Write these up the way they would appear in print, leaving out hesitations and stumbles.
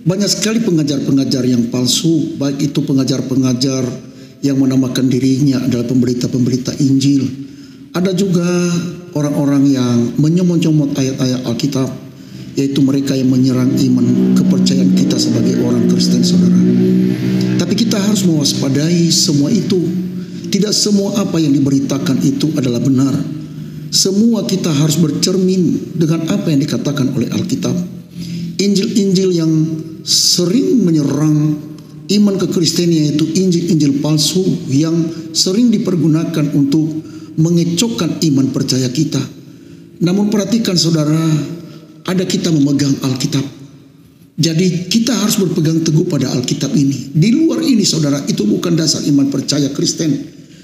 Banyak sekali pengajar-pengajar yang palsu, baik itu pengajar-pengajar yang menamakan dirinya adalah pemberita-pemberita Injil. Ada juga orang-orang yang menyomot-nyomot ayat-ayat Alkitab, yaitu mereka yang menyerang iman kepercayaan kita sebagai orang Kristen, saudara. Tapi kita harus mewaspadai semua itu. Tidak semua apa yang diberitakan itu adalah benar. Semua kita harus bercermin dengan apa yang dikatakan oleh Alkitab. Injil-injil yang sering menyerang iman kekristenan, yaitu injil-injil palsu yang sering dipergunakan untuk mengecokkan iman percaya kita. Namun perhatikan saudara, ada kita memegang Alkitab. Jadi kita harus berpegang teguh pada Alkitab ini. Di luar ini saudara, itu bukan dasar iman percaya Kristen.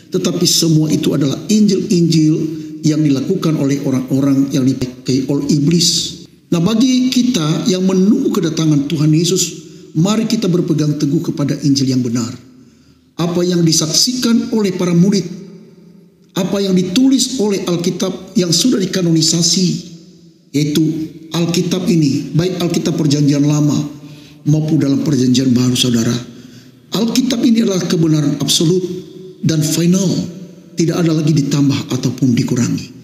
Tetapi semua itu adalah injil-injil yang dilakukan oleh orang-orang yang dipakai oleh iblis. Nah, bagi kita yang menunggu kedatangan Tuhan Yesus, mari kita berpegang teguh kepada Injil yang benar. Apa yang disaksikan oleh para murid, apa yang ditulis oleh Alkitab yang sudah dikanonisasi, yaitu Alkitab ini, baik Alkitab Perjanjian Lama maupun dalam Perjanjian Baru, saudara. Alkitab ini adalah kebenaran absolut dan final, tidak ada lagi ditambah ataupun dikurangi.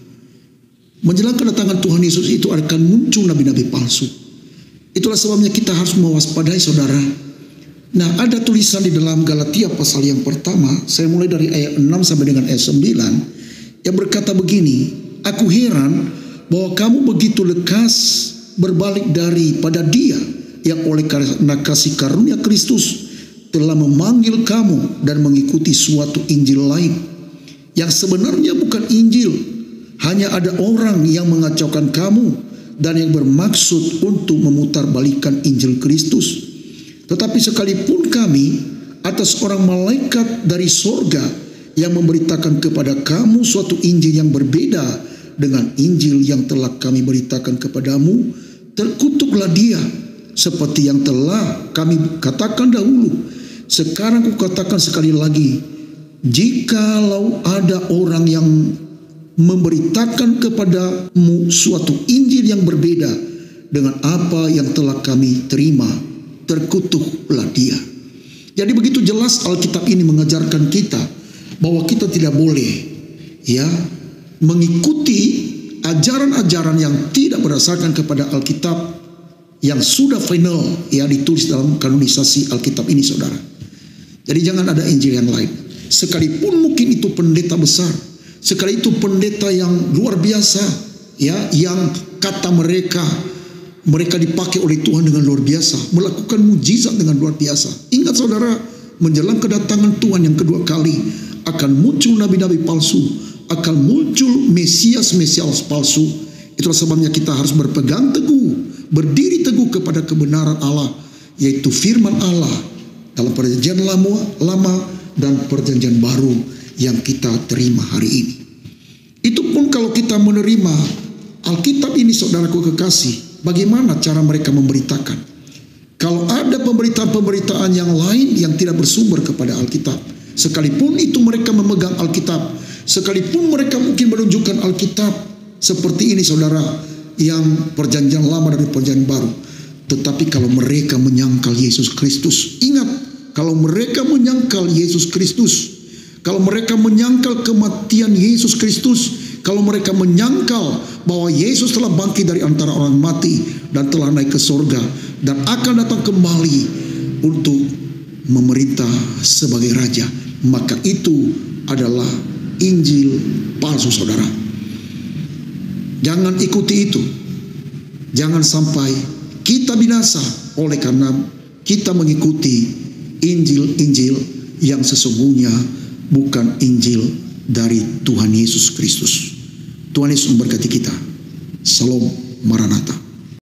Menjelang kedatangan Tuhan Yesus itu akan muncul nabi-nabi palsu. Itulah sebabnya kita harus mewaspadai, saudara. Nah, ada tulisan di dalam Galatia pasal yang pertama, saya mulai dari ayat 6 sampai dengan ayat 9, yang berkata begini, "Aku heran bahwa kamu begitu lekas berbalik daripada Dia yang oleh karena kasih karunia Kristus telah memanggil kamu dan mengikuti suatu Injil lain yang sebenarnya bukan Injil. Hanya ada orang yang mengacaukan kamu dan yang bermaksud untuk memutarbalikkan Injil Kristus. Tetapi sekalipun kami atas orang malaikat dari sorga yang memberitakan kepada kamu suatu Injil yang berbeda dengan Injil yang telah kami beritakan kepadamu, terkutuklah dia seperti yang telah kami katakan dahulu. Sekarang kukatakan sekali lagi, jikalau ada orang yang memberitakan kepadamu suatu Injil yang berbeda dengan apa yang telah kami terima, terkutuklah dia." Jadi begitu jelas Alkitab ini mengajarkan kita bahwa kita tidak boleh mengikuti ajaran-ajaran yang tidak berdasarkan kepada Alkitab yang sudah final ditulis dalam kanonisasi Alkitab ini, saudara. Jadi jangan ada Injil yang lain. Sekalipun mungkin itu pendeta besar, sekali itu pendeta yang luar biasa, yang kata mereka dipakai oleh Tuhan dengan luar biasa, melakukan mujizat dengan luar biasa. Ingat saudara, menjelang kedatangan Tuhan yang kedua kali akan muncul nabi-nabi palsu, akan muncul Mesias palsu. Itulah sebabnya kita harus berpegang teguh, berdiri teguh kepada kebenaran Allah, yaitu firman Allah dalam Perjanjian Lama dan Perjanjian Baru yang kita terima hari ini. Itu pun kalau kita menerima Alkitab ini, saudaraku kekasih, bagaimana cara mereka memberitakan? Kalau ada pemberitaan-pemberitaan yang lain yang tidak bersumber kepada Alkitab, sekalipun itu mereka memegang Alkitab, sekalipun mereka mungkin menunjukkan Alkitab seperti ini, saudara, yang Perjanjian Lama dan Perjanjian Baru, tetapi kalau mereka menyangkal Yesus Kristus, ingat, kalau mereka menyangkal Yesus Kristus, kalau mereka menyangkal kematian Yesus Kristus, kalau mereka menyangkal bahwa Yesus telah bangkit dari antara orang mati dan telah naik ke sorga dan akan datang kembali untuk memerintah sebagai Raja, maka itu adalah Injil palsu, saudara. Jangan ikuti itu. Jangan sampai kita binasa oleh karena kita mengikuti Injil-Injil yang sesungguhnya bukan Injil dari Tuhan Yesus Kristus. Tuhan Yesus memberkati kita. Salam Maranatha.